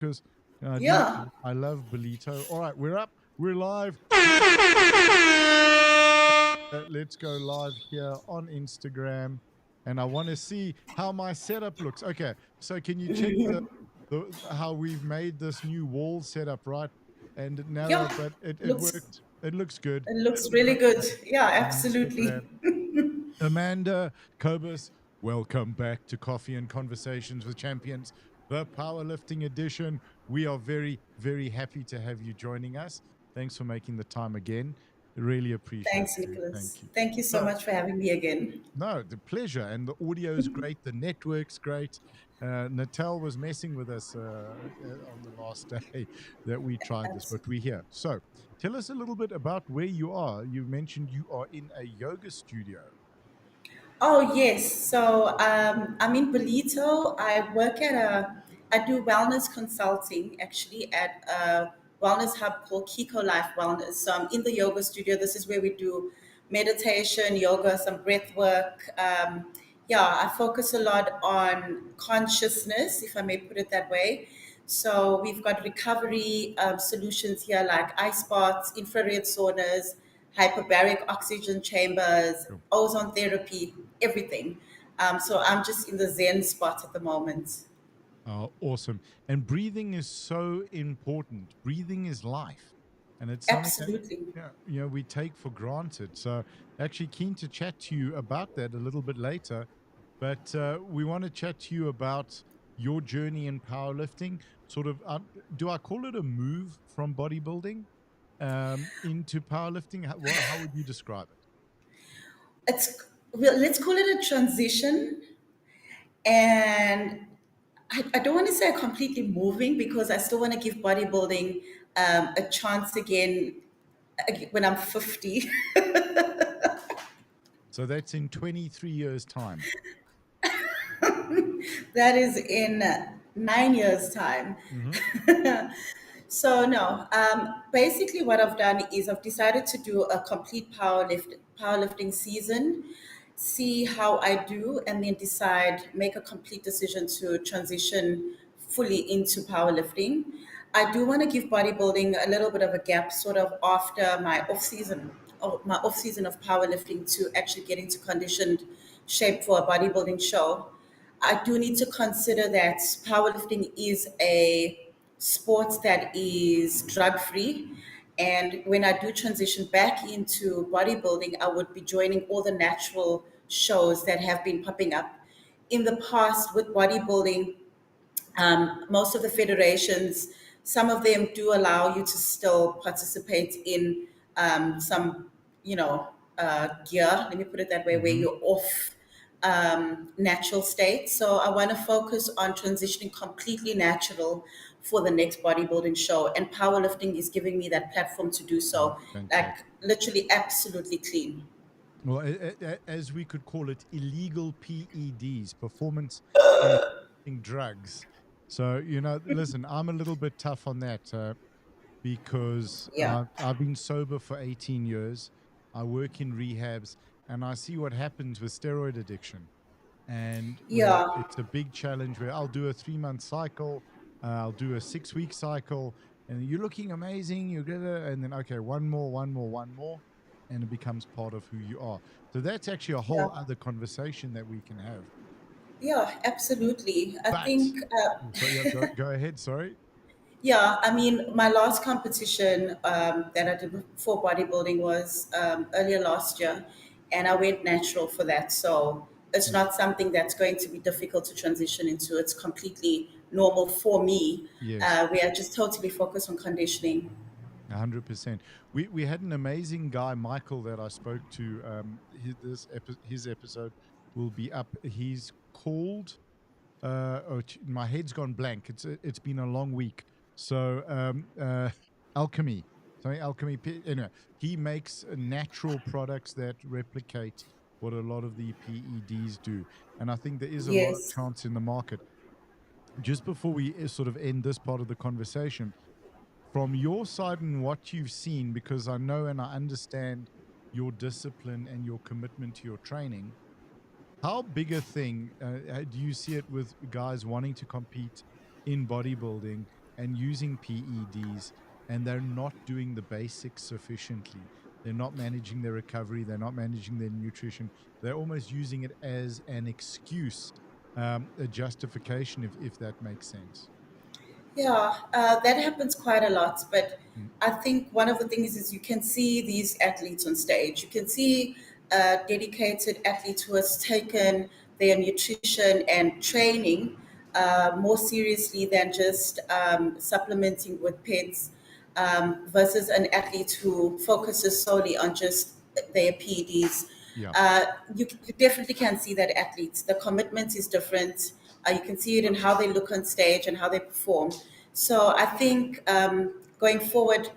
because Yeah. I love Belito. All right, we're up. We're live. Let's go live here on Instagram. And I want to see how my setup looks. Okay, so can you check the how we've made this new wall setup, right? And narrow, Yeah. but it Looks worked. It looks good. it looks really good. Yeah, On Instagram. absolutely. Amanda, Kobus, welcome back to Coffee and Conversations with Champions, the powerlifting edition. We are very, very happy to have you joining us. Thanks for making the time again. Really appreciate Thanks, you. Thank Nicholas. you. Thank you so So, much for having me again. no, the pleasure. And the audio is great. The network's great. Natal was messing with us on the last day that we tried this, but Absolutely. we're here. So, tell us a little bit about where you are. You mentioned you are in a yoga studio. Oh yes. So I'm in Belito. I do wellness consulting actually at a wellness hub called Kiko Life Wellness. So I'm in the yoga studio. This is where we do meditation, yoga, some breath work. Yeah, I focus a lot on consciousness, if I may put it that way. So we've got recovery solutions here like ice baths, infrared saunas, hyperbaric oxygen chambers, ozone therapy, everything. So I'm just in the Zen spot at the moment. Awesome. And breathing is so important. Breathing is life. And it's something that Absolutely. we take for granted. So actually keen to chat to you about that a little bit later. But we want to chat to you about your journey in powerlifting. Sort of, do I call it a move from bodybuilding into powerlifting? How would you describe it? It's well, let's call it a transition. And I don't want to say completely moving because I still want to give bodybuilding a chance again when I'm 50. So that's in 23 years' time. That is in 9 years' time. Hmm. So no, basically what I've done is I've decided to do a complete powerlifting season, see how I do, and then make a complete decision to transition fully into powerlifting. I do want to give bodybuilding a little bit of a gap, sort of after my off season of powerlifting to actually get into conditioned shape for a bodybuilding show. I do need to consider that powerlifting is a sport that is drug free. And when I do transition back into bodybuilding, I would be joining all the natural shows that have been popping up. In the past, with bodybuilding, most of the federations, some of them do allow you to still participate in some, gear, let me put it that way, where Hmm. you're off natural state. So I want to focus on transitioning completely natural for the next bodybuilding show. And powerlifting is giving me that platform to do so, Fantastic. like literally absolutely clean. Well, as we could call it, illegal PEDs, performance enhancing drugs. So, listen, I'm a little bit tough on that because Yeah. I've been sober for 18 years. I work in rehabs and I see what happens with steroid addiction. And where Yeah. it's a big challenge where I'll do a 3 month cycle, I'll do a 6 week cycle, and you're looking amazing. You're gonna, and then okay, one more, one more, one more, and it becomes part of who you are. So that's actually a Yeah. whole other conversation that we can have. Yeah, absolutely. I But think so yeah, go ahead. Sorry. yeah, I mean, my last competition that I did for bodybuilding was earlier last year, and I went natural for that. So it's Yeah. not something that's going to be difficult to transition into. It's completely normal for me. Yes. We are just totally focused on conditioning. 100%. We had an amazing guy, Michael, that I spoke to. His episode will be up. He's called. My head's gone blank. It's been a long week. So alchemy, something alchemy. Anyway, he makes natural products that replicate what a lot of the PEDs do, and I think there is a lot of Yes. chance in the market. Just before we sort of end this part of the conversation, from your side and what you've seen, because I know and I understand your discipline and your commitment to your training, how big a thing do you see it with guys wanting to compete in bodybuilding and using PEDs, and they're not doing the basics sufficiently. They're not managing their recovery, they're not managing their nutrition. They're almost using it as an excuse, a justification, if that makes sense. Yeah, that happens quite a lot. But Mm, I think one of the things is you can see these athletes on stage. You can see a dedicated athlete who has taken their nutrition and training more seriously than just supplementing with PEDs versus an athlete who focuses solely on just their PEDs. yeah, You definitely can see that athletes. The commitment is different. You can see it in how they look on stage and how they perform. So I think going forward,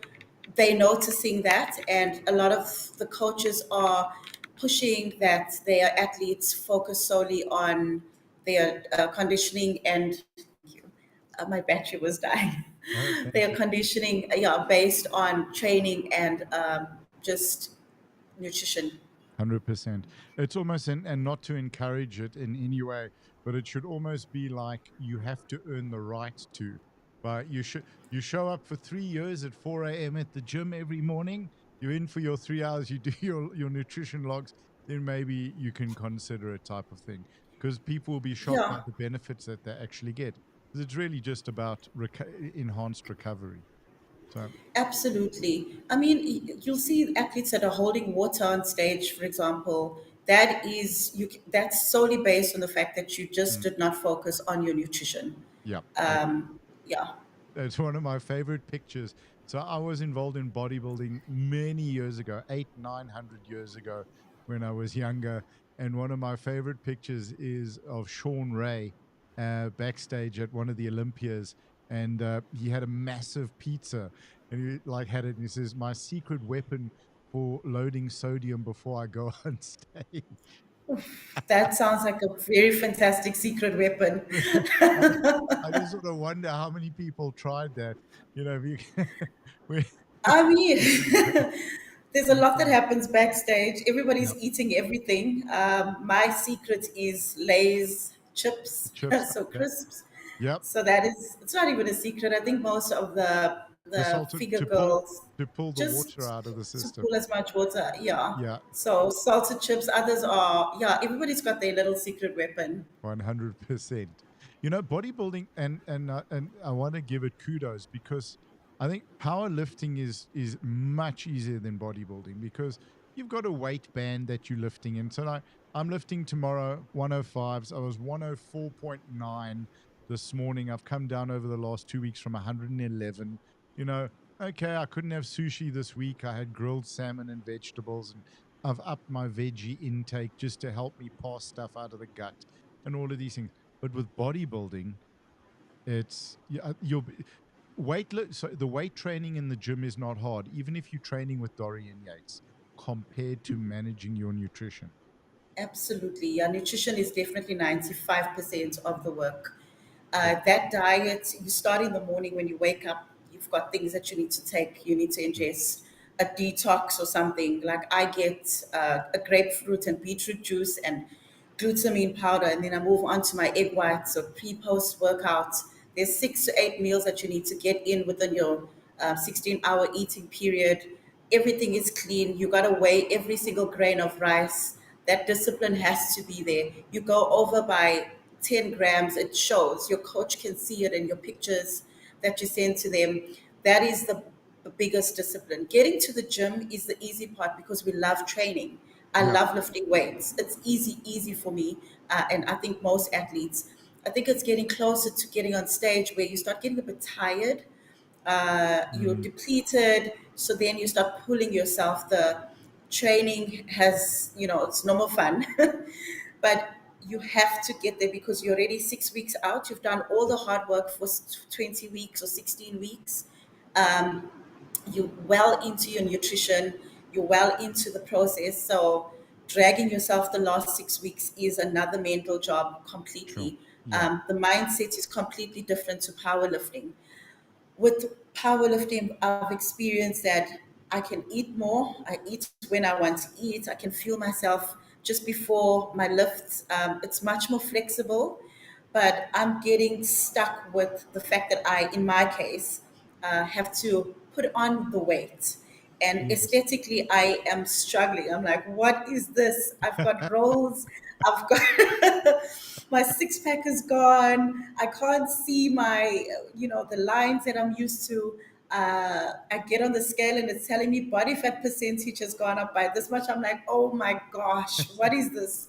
they're noticing that, and a lot of the coaches are pushing that their athletes focus solely on their conditioning and my battery was dying. oh, thank Their you. conditioning, yeah, based on training and just nutrition. 100%. It's almost, and not to encourage it in any way, but it should almost be like you have to earn the right to. But you show up for 3 years at 4 a.m. at the gym every morning. You're in for your 3 hours. You do your nutrition logs. Then maybe you can consider a type of thing, because people will be shocked by Yeah, the benefits that they actually get. Because it's really just about enhanced recovery. So absolutely. I mean, you'll see athletes that are holding water on stage, for example. That is that's solely based on the fact that you just mm, did not focus on your nutrition. yeah, Yeah. it's one of my favorite pictures. So I was involved in bodybuilding many years ago, 900 years ago, when I was younger. And one of my favorite pictures is of Sean Ray backstage at one of the Olympias, and he had a massive pizza, and he like had it, and he says, "My secret weapon for loading sodium before I go on stage." That sounds like a very fantastic secret weapon. I, I just sort of wonder how many people tried that. If you, we, I mean, there's a It's lot that happens backstage. Everybody's yep, eating everything. My secret is Lay's chips, chips. so Okay. crisps. Yep. So that is, it's not even a secret. I think most of The the salt to, figure to pull girls to pull the water just out of the to system. pull as much water. Yeah. Yeah, So salted chips. Others are, yeah. Everybody's got their little secret weapon. 100%. Bodybuilding, and I want to give it kudos, because I think powerlifting is much easier than bodybuilding, because you've got a weight band that you're lifting in. So like, I'm lifting tomorrow 105s. I was 104.9 this morning. I've come down over the last 2 weeks from 111. You know, okay, I couldn't have sushi this week. I had grilled salmon and vegetables, and I've upped my veggie intake just to help me pass stuff out of the gut and all of these things. But with bodybuilding, it's so the weight training in the gym is not hard, even if you're training with Dorian Yates, compared to managing your nutrition. Absolutely. Yeah, nutrition is definitely 95% of the work. Yeah. That diet, you start in the morning when you wake up, you've got things that you need to take, you need to Mm, ingest a detox or something. Like I get a grapefruit and beetroot juice and glutamine powder, and then I move on to my egg whites. So pre post workout, there's 6 to 8 meals that you need to get in within your 16-hour eating period. Everything is clean. You got to weigh every single grain of rice. That discipline has to be there. You go over by 10 grams, it shows. Your coach can see it in your pictures that you send to them. That is the biggest discipline. Getting to the gym is the easy part because we love training. I yeah. love lifting weights. It's easy for me. And I think most athletes. I think it's getting closer to getting on stage where you start getting a bit tired, you're Mm, depleted, so then you start pulling yourself. The training has, it's no more fun. But you have to get there because you're already 6 weeks out. You've done all yeah. the hard work for 20 weeks or 16 weeks. You're well into your nutrition, you're well into the process. So dragging yourself the last 6 weeks is another mental job Sure. completely. Yeah. The mindset is completely different to powerlifting. With powerlifting, I've experienced that I can eat more. I eat when I want to eat. I can feel myself just before my lifts. It's much more flexible. but I'm getting stuck with the fact that I, in my case, have to put on the weight. And Jesus. aesthetically, I am struggling. I'm like, what is this? I've got rolls. I've got my six pack is gone. I can't see my, the lines that I'm used to. I get on the scale and it's telling me body fat percentage has gone up by this much. I'm like, oh my gosh, what is this?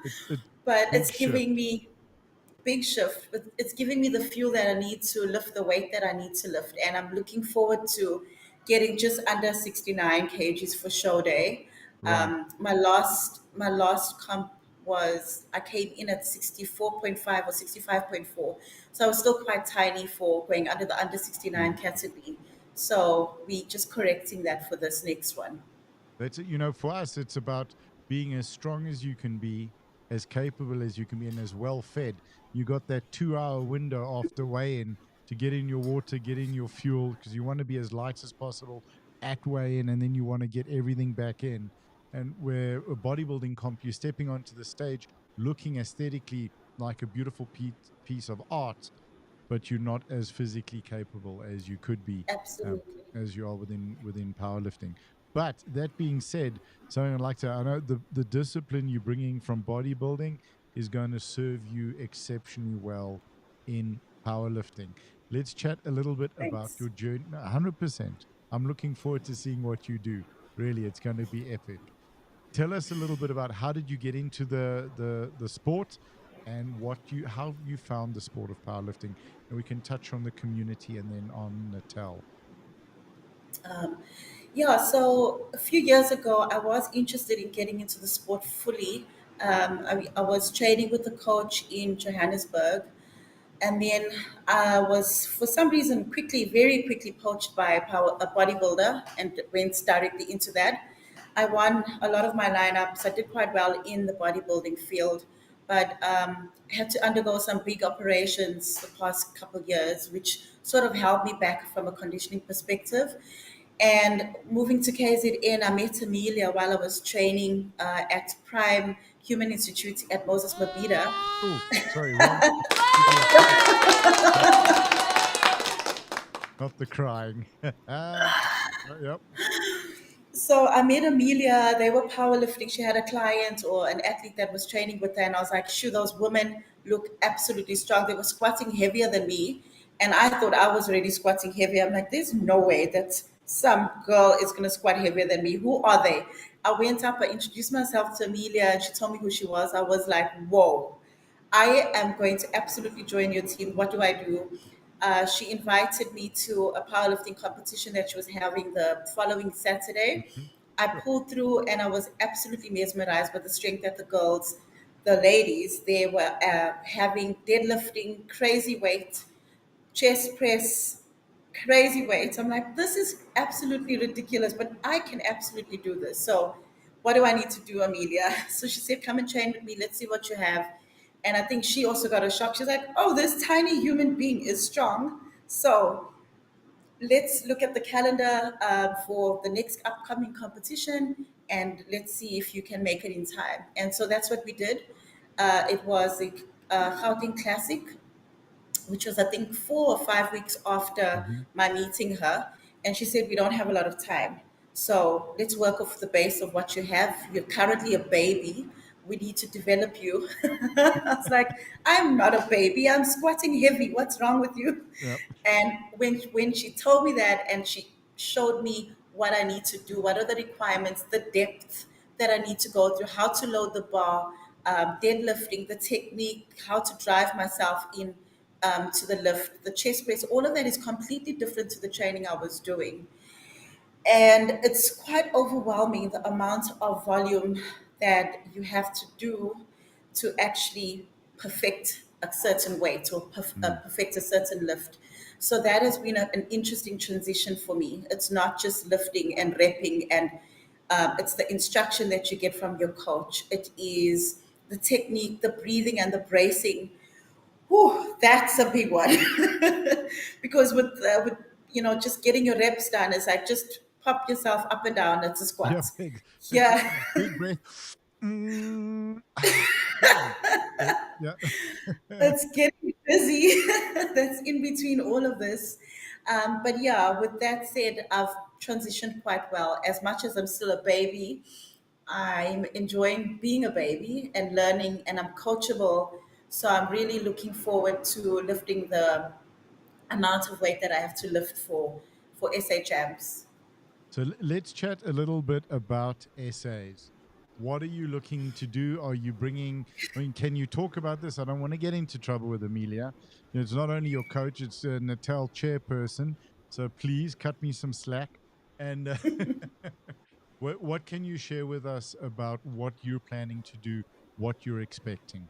It's But big it's shift. giving me big shift, but it's giving me the fuel that I need to lift the weight that I need to lift. And I'm looking forward to getting just under 69 kgs for show day. Right. My last comp was I came in at 64.5 or 65.4. So I was still quite tiny for going under the under 69 Mm. category. So we just correcting that for this next one. That's it. For us, it's about being as strong as you can be, as capable as you can be, and as well fed. You got that 2 hour window after weigh in to get in your water, get in your fuel, because you want to be as light as possible at weigh in, and then you want to get everything back in. And where a bodybuilding comp, you're stepping onto the stage looking aesthetically like a beautiful piece of art, but you're not as physically capable as you could be, um, Absolutely. as you are within powerlifting. But that being said, something I'd like to, I know the discipline you're bringing from bodybuilding is going to serve you exceptionally well in powerlifting. Let's chat a little bit about Thanks. your journey. No, 100%. I'm looking forward to seeing what you do. Really, it's going to be epic. Tell us a little bit about how did you get into the sport, and what you how you found the sport of powerlifting, and we can touch on the community and then on Natal. Yeah, so a few years ago, I was interested in getting into the sport fully. I was training with a coach in Johannesburg, and then I was, for some reason, very quickly poached by a bodybuilder and went directly into that. I won a lot of my lineups. I did quite well in the bodybuilding field, but had to undergo some big operations the past couple of years, which sort of held me back from a conditioning perspective. And moving to KZN, I met Amelia while I was training at Prime Human Institute at Moses Mabhida. Oh, sorry, wrong. Give me a not, not the crying. Yep. So I met Amelia. They were powerlifting. She had a client or an athlete that was training with her, and I was like, "Shoo, those women look absolutely strong." They were squatting heavier than me, and I thought I was already squatting heavier. I'm like, "There's no way that some girl is going to squat heavier than me. Who are they?" I went up. I introduced myself to Amelia, and she told me who she was. I was like, "Whoa." I am going to absolutely join your team. What do I do? She invited me to a powerlifting competition that she was having the following Saturday. Mhm. I Sure. pulled through and I was absolutely mesmerized by the strength that the girls, the ladies, they were having deadlifting, crazy weight, chest press, crazy weights. I'm like, this is absolutely ridiculous, but I can absolutely do this. So, what do I need to do, Amelia? So she said, come and train with me. Let's see what you have. And I think she also got a shock. She's like, oh, this tiny human being is strong. So let's look at the calendar for the next upcoming competition and let's see if you can make it in time. And so that's what we did. It was the Gauteng Classic, which was I think 4 or 5 weeks after Mhm. my meeting her, and she said we don't have a lot of time, so let's work off the base of what you have. You're currently a baby. We need to develop you. I was like, I'm not a baby. I'm squatting heavy. What's wrong with you? Yep. And when she told me that, and she showed me what I need to do, what are the requirements, the depth that I need to go through, how to load the bar, deadlifting, the technique, how to drive myself in to the lift, the chest press, all of that is completely different to the training I was doing. And it's quite overwhelming the amount of volume that you have to do to actually perfect a certain weight or Mm. perfect a certain lift. So that has been an interesting transition for me. It's not just lifting and repping, and it's the instruction that you get from your coach. It is the technique, the breathing, and the bracing. Whew, that's a big one. Because with just getting your reps done is like just pop yourself up and down. It's a Yep. squat. That's it. Yeah, Big breath. Yeah. Yeah. It's getting busy. That's in between all of this. But yeah, with that said, I've transitioned quite well. As much as I'm still a baby, I'm enjoying being a baby and learning, and I'm coachable. So I'm really looking forward to lifting the amount of weight that I have to lift for SA champs. So let's chat a little bit about essays. What are you looking to do? Are you bringing? I mean, can you talk about this? I don't want to get into trouble with Amelia. It's not only your coach; it's a Natal chairperson. So please cut me some slack. And what can you share with us about what you're planning to do? What you're expecting?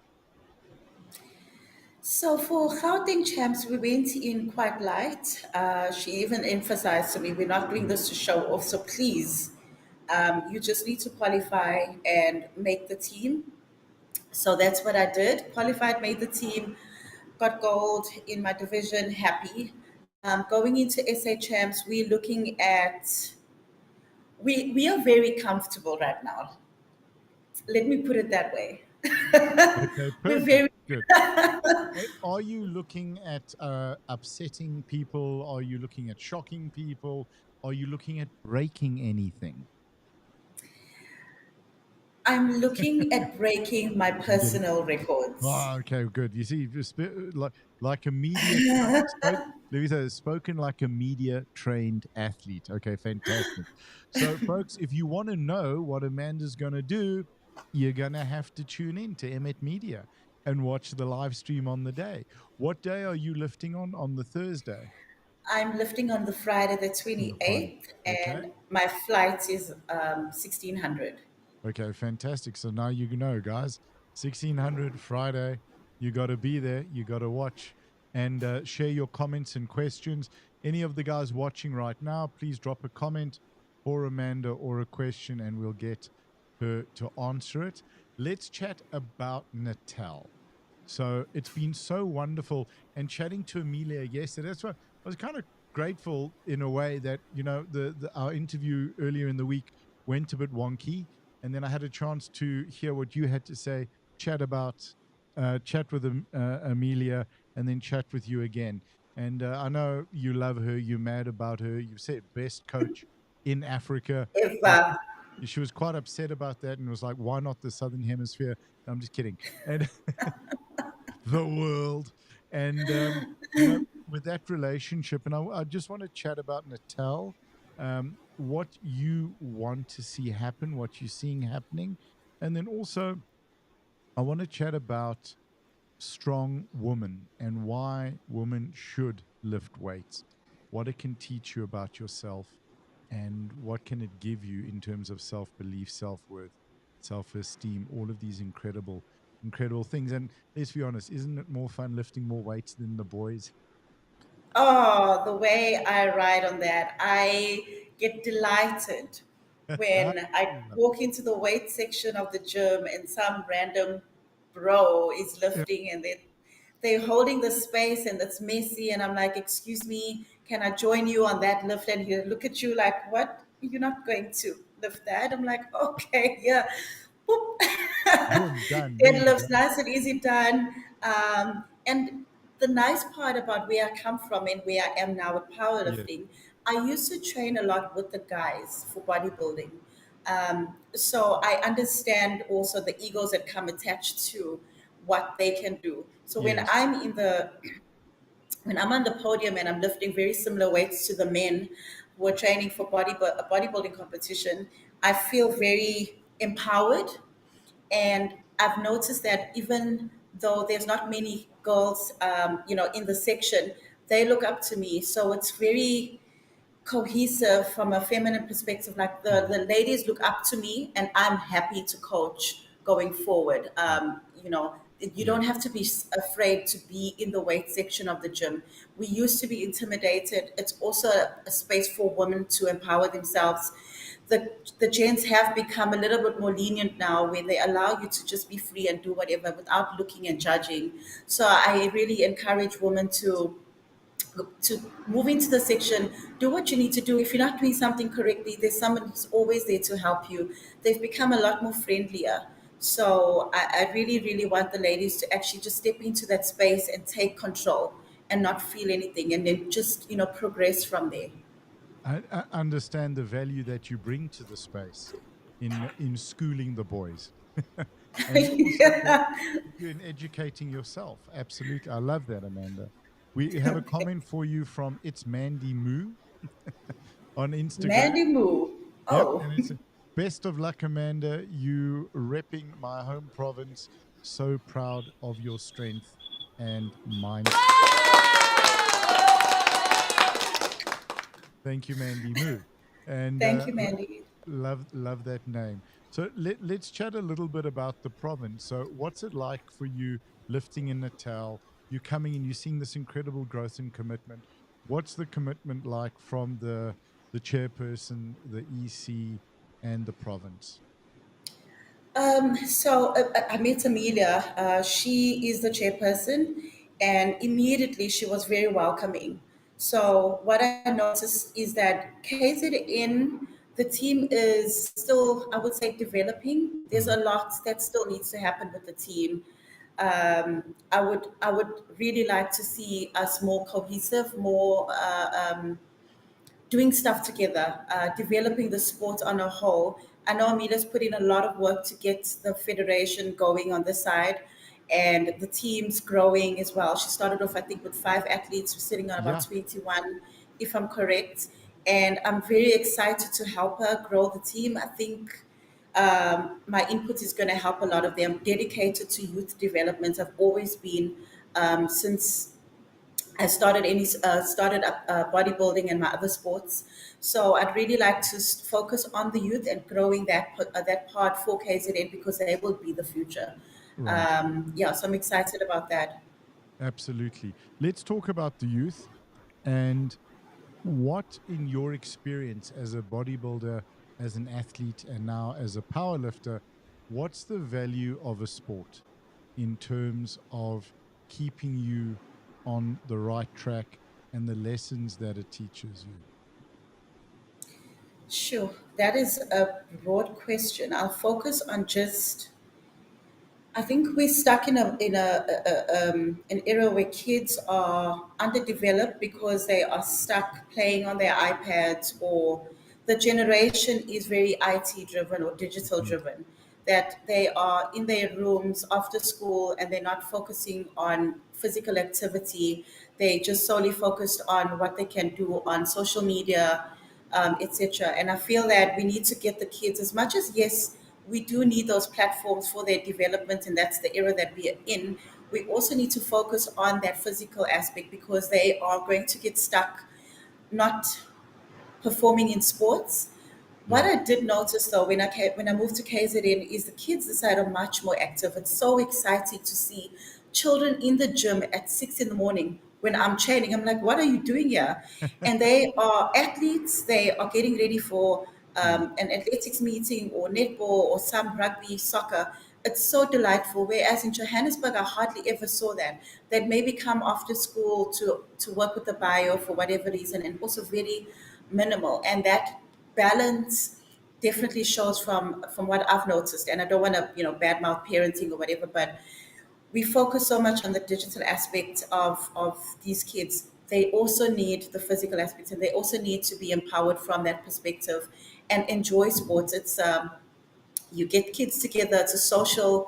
So for Gauteng champs, we went in quite light. She even emphasized to me, "We're not doing Mm. this to show off. So please, you just need to qualify and make the team." So that's what I did. Qualified, made the team, got gold in my division. Happy. Going into SA champs, we're looking at we are very comfortable right now. Let me put it that way. Okay, We're perfect. very Good. Are you looking at upsetting people? Are you looking at shocking people? Are you looking at breaking anything? I'm looking at breaking my I'm kidding. personal records. Oh, okay, good. You see, like a media spoke. Louisa has spoken like a media trained athlete. Okay, fantastic. So, folks, if you want to know what Amanda's going to do, you're going to have to tune in to Emmet Media and watch the live stream on the day. What day are you lifting on? On the Thursday? I'm lifting on the Friday the On the Friday. 28th, Okay. and my flight is 1600. Okay, fantastic. So now you know, guys, 1600 Friday, you got to be there, you got to watch and share your comments and questions. Any of the guys watching right now, please drop a comment for Amanda or a question and we'll get her to answer it. Let's chat about Natal. So it's been so wonderful. And chatting to Amelia yesterday, that's why I was kind of grateful in a way that, the our interview earlier in the week went a bit wonky. And then I had a chance to hear what you had to say, chat with Amelia, and then chat with you again. And I know you love her, you're mad about her. You said best coach in Africa. If And she was quite upset about that and was like, why not the Southern Hemisphere? No, I'm just kidding. And the world. And, with that relationship, and I just want to chat about Natal, what you want to see happen, what you're seeing happening. And then also, I want to chat about strong woman and why women should lift weights, what it can teach you about yourself, and what can it give you in terms of self-belief, self-worth, self-esteem, all of these incredible things. And let's be honest, isn't it more fun lifting more weights than the boys? Oh, the way I ride on that, I get delighted when I Yeah. walk into the weight section of the gym and some random bro is lifting and they're holding the space and it's messy and I'm like, excuse me, can I join you on that lift? And he look at you like, what? You're not going to lift that? I'm like, okay, yeah. Boop. Boom, done. There It you looks go. nice and easy done. And the nice part about where I come from and where I am now with Yeah. powerlifting, I used to train a lot with the guys for bodybuilding. So I understand also the egos that come attached to what they can do. So Yes. when I'm on the podium and I'm lifting very similar weights to the men who are training for a bodybuilding competition, I feel very empowered. And I've noticed that even though there's not many girls, in the section, they look up to me. So it's very cohesive from a feminine perspective. Like the, Mhm. the ladies look up to me and I'm happy to coach going forward. You Yeah. don't have to be afraid to be in the weight section of the gym. We used to be intimidated. It's also a space for women to empower themselves. The gents have become a little bit more lenient now where they allow you to just be free and do whatever without looking and judging. So I really encourage women to move into the section, do what you need to do. If you're not doing something correctly, there's someone who's always there to help you. They've become a lot more friendlier. So I really, really want the ladies to actually just step into that space and take control and not feel anything, and then just, progress from there. I understand the value that you bring to the space in schooling the boys, and also Yeah. in educating yourself. Absolutely, I love that, Amanda. We have a comment for you from It's Mandy Moo on Instagram. Mandy Moo. Yep, Oh, and it's best of luck, Amanda. You repping my home province. So proud of your strength and mindset. Thank you, Mandy Moo. And thank you, Mandy. love that name. So let's chat a little bit about the province. So what's it like for you lifting in Natal? You're coming and you're seeing this incredible growth and commitment. What's the commitment like from the chairperson, the EC, and the province? I met Amelia. She is the chairperson, and immediately she was very welcoming. So what I noticed is that KZN, the team is still, I would say, developing. There's Mhm. a lot that still needs to happen with the team. I would really like to see us more cohesive, more doing stuff together, developing the sport on a whole. I know Amita's put in a lot of work to get the federation going on the side, and the team's growing as well. She started off, I think, with 5 athletes. We're sitting on about Yeah, 21, if I'm correct. And I'm very excited to help her grow the team. I think my input is going to help a lot of them. Dedicated to youth development. I've always been, since I started up bodybuilding and my other sports. So I'd really like to focus on the youth and growing that part for KZN, because they will be the future. right. Yeah, so I'm excited about that. Absolutely. Let's talk about the youth and what, in your experience as a bodybuilder, as an athlete, and now as a power lifter, what's the value of a sport in terms of keeping you on the right track and the lessons that it teaches you? Sure, that is a broad question. I'll focus on just, I think we're stuck in an era where kids are underdeveloped because they are stuck playing on their iPads, or the generation is very IT driven or digital Mhm. driven. That they are in their rooms after school and they're not focusing on physical activity. They just solely focused on what they can do on social media, etc. And I feel that we need to get the kids, as much as, yes, we do need those platforms for their development, and that's the era that we are in. We also need to focus on that physical aspect, because they are going to get stuck not performing in sports. What Yeah. I did notice, though, when I moved to KZN, is the kids inside are much more active. It's so exciting to see children in the gym at 6 in the morning when I'm training. I'm like, what are you doing here? And they are athletes. They are getting ready for Yeah. an athletics meeting or netball or some rugby, soccer. It's so delightful. Whereas in Johannesburg, I hardly ever saw that. They'd maybe come after school to work with the bio for whatever reason, and also very minimal. And that balance definitely shows from what I've noticed. And I don't want to, badmouth parenting or whatever, but we focus so much on the digital aspect of these kids. They also need the physical aspect, and they also need to be empowered from that perspective and enjoy sports. It's You get kids together. It's a social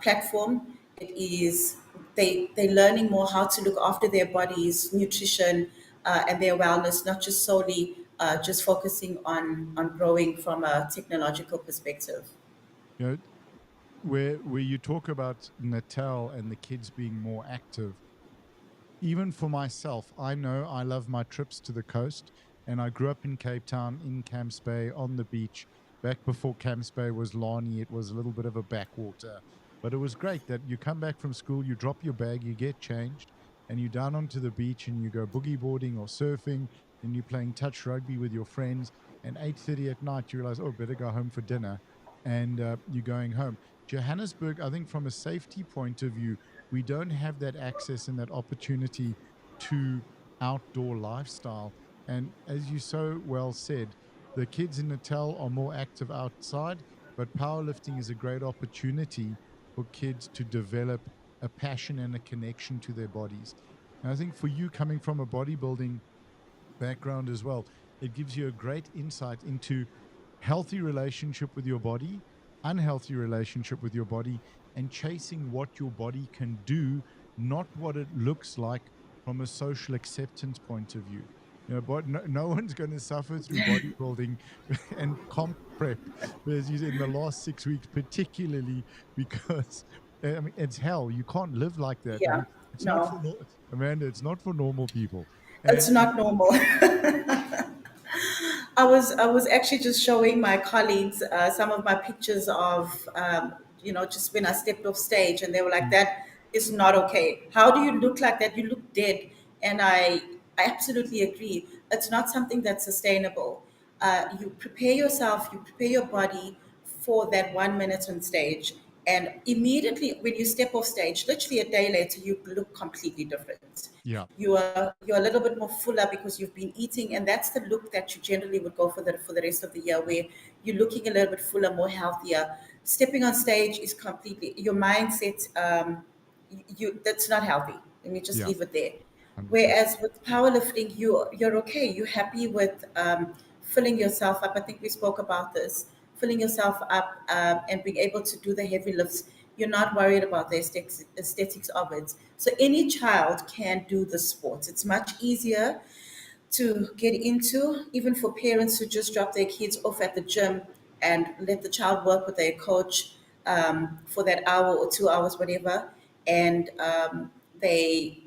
platform. It is they're learning more how to look after their bodies, nutrition, and their wellness, not just solely just focusing on growing from a technological perspective. You know, where you talk about Natal and the kids being more active, even for myself, I know I love my trips to the coast, and I grew up in Cape Town, in Camps Bay, on the beach. Back before Camps Bay was Lani, it was a little bit of a backwater. But it was great that you come back from school, you drop your bag, you get changed, and you down onto the beach and you go boogie boarding or surfing, and you're playing touch rugby with your friends. And 8:30 at night, you realize, oh, better go home for dinner, and you're going home. Johannesburg, I think, from a safety point of view, we don't have that access and that opportunity to outdoor lifestyle. And as you so well said, the kids in Natal are more active outside. but powerlifting is a great opportunity for kids to develop a passion and a connection to their bodies. And I think for you, coming from a bodybuilding background as well, it gives you a great insight into healthy relationship with your body, unhealthy relationship with your body, and chasing what your body can do, not what it looks like from a social acceptance point of view. You know, but no one's going to suffer through bodybuilding and comp prep, as you said, in the last 6 weeks, particularly because I mean it's hell. You can't live like that. I Yeah, mean, it's not for no, Amanda. It's not for normal people. it's And not normal. I was actually just showing my colleagues some of my pictures of just when I stepped off stage, and they were like, "That is not okay. How do you look like that? You look dead." And I absolutely agree. It's not something that's sustainable. You prepare yourself, you prepare your body for that 1 minute on stage, and immediately when you step off stage, literally a day later, you look completely different. yeah, You're a little bit more fuller because you've been eating, and that's the look that you generally would go for the rest of the year, where you're looking a little bit fuller, more healthier. Stepping on stage is completely your mindset. That's not healthy. Let me just yeah, leave it there. 100%. Whereas with powerlifting, you're okay. You're happy with filling yourself up. I think we spoke about this. Filling yourself up and being able to do the heavy lifts. You're not worried about the aesthetics of it. So any child can do the sport. It's much easier to get into, even for parents who just drop their kids off at the gym and let the child work with their coach for that hour or 2 hours, whatever. And they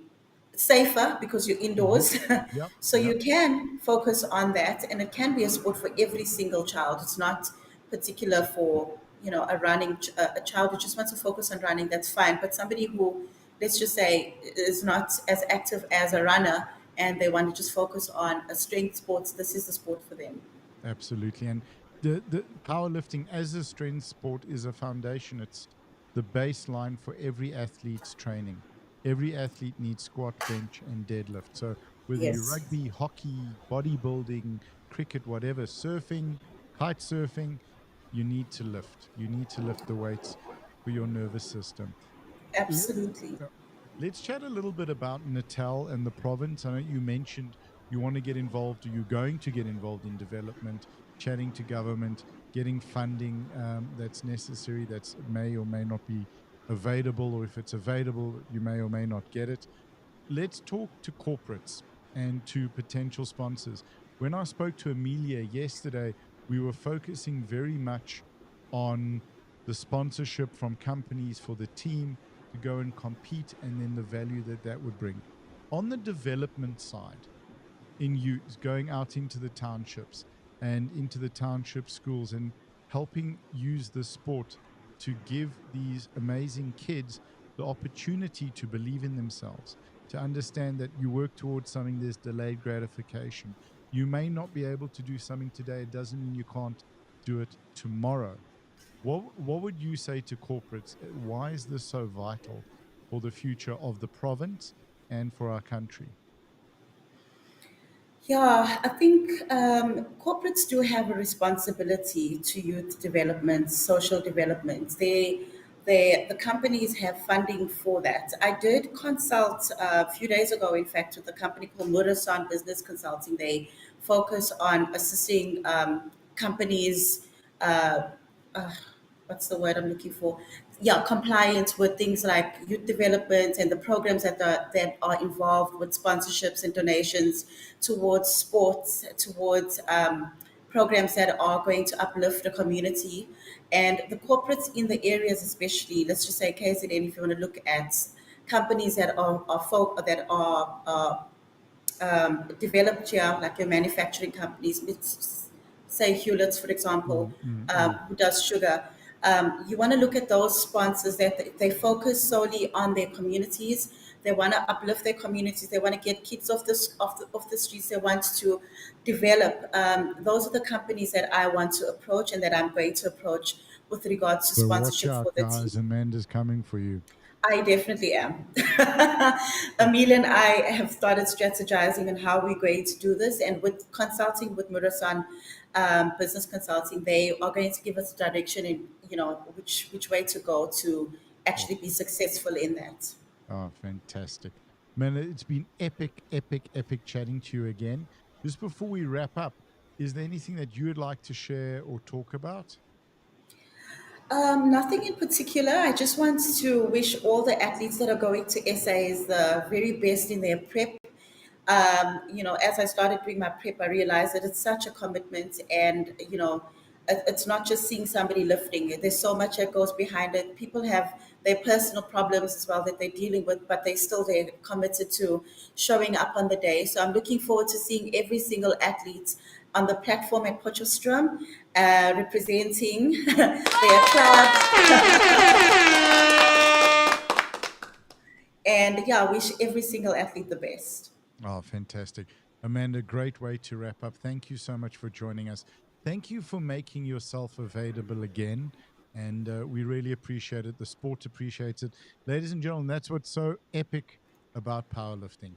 safer because you're Hmm. indoors. Yep, So yep, you can focus on that, and it can be a sport for every single child. It's not particular for a child who just wants to focus on running. That's fine, but somebody who, let's just say, is not as active as a runner and they want to just focus on a strength sports, this is the sport for them. absolutely. And the powerlifting as a strength sport is a foundation. It's the baseline for every athlete's training. Every athlete needs squat, bench, and deadlift. So whether you Yes, rugby, hockey, bodybuilding, cricket, whatever, surfing, kite surfing, you need to lift. You need to lift the weights for your nervous system. Let's absolutely. uh, let's chat a little bit about Natal and the province. I know you mentioned you want to get involved, or you're going to get involved in development, chatting to government, getting funding that's necessary, that's may or may not be available, or if it's available, you may or may not get it. Let's talk to corporates and to potential sponsors. When I spoke to Amelia yesterday, we were focusing very much on the sponsorship from companies for the team to go and compete, and then the value that that would bring. On the development side, in youth, going out into the townships and into the township schools and helping use the sport to give these amazing kids the opportunity to believe in themselves, to understand that you work towards something, there's delayed gratification. You may not be able to do something today, it doesn't mean you can't do it tomorrow. What would you say to corporates? Why is this so vital for the future of the province and for our country? Yeah, I think corporates do have a responsibility to youth development, social development. The companies have funding for that. I did consult a few days ago, in fact, with a company called Murasan Business Consulting. They focus on assisting companies. Uh, what's the word I'm looking for? Yeah, compliance with things like youth development and the programs that are involved with sponsorships and donations towards sports, towards programs that are going to uplift the community and the corporates in the areas, especially. Let's just say KZN. If you want to look at companies that are developed here, like your manufacturing companies, say Hewlett's, for example, Mm, mm, mm. who does sugar. You want to look at those sponsors that they focus solely on their communities. They want to uplift their communities. They want to get kids off the streets. They want to develop. Those are the companies that I want to approach and that I'm going to approach with regards to So watch sponsorship out, for the guys. team. Amanda's coming for you. I definitely am. Amelia and I have started strategizing on how we're going to do this, and with consulting with Murasan Business Consulting, they are going to give us direction in which way to go to actually be Awesome. successful in that. Oh, fantastic. Man, it's been epic, epic, epic chatting to you again. Just before we wrap up, is there anything that you would like to share or talk about? Nothing in particular. I just want to wish all the athletes that are going to SAs the very best in their prep. As I started doing my prep, I realized that it's such a commitment, and it's not just seeing somebody lifting. There's so much that goes behind it. People have their personal problems as well that they're dealing with, but they're committed to showing up on the day. So I'm looking forward to seeing every single athlete on the platform at Potchefstroom, representing their clubs, and yeah, I wish every single athlete the best. Oh, fantastic. Amanda, great way to wrap up. Thank you so much for joining us. Thank you for making yourself available again. And we really appreciate it. The sport appreciates it. Ladies and gentlemen, that's what's so epic about powerlifting,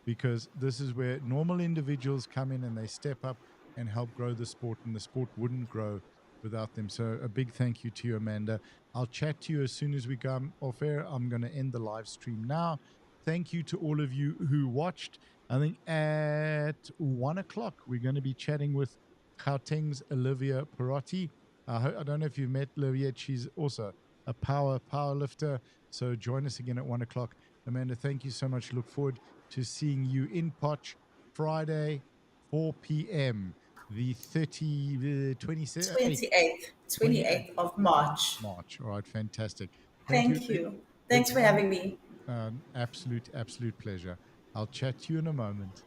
because this is where normal individuals come in and they step up and help grow the sport, and the sport wouldn't grow without them. So, a big thank you to you, Amanda. I'll chat to you as soon as we come off air. I'm going to end the live stream now. Thank you to all of you who watched. I think at 1 o'clock, we're going to be chatting with Gauteng's Olivia Perotti. I don't know if you've met Olivia. She's also a power lifter. So join us again at 1 o'clock. Amanda, thank you so much. Look forward to seeing you in Potch Friday, 4 p.m. the 28th, 28th, 28th 28th of March. March. All right, fantastic. Thank you. Thank you. Thanks It's for been having me. an absolute pleasure. I'll chat to you in a moment.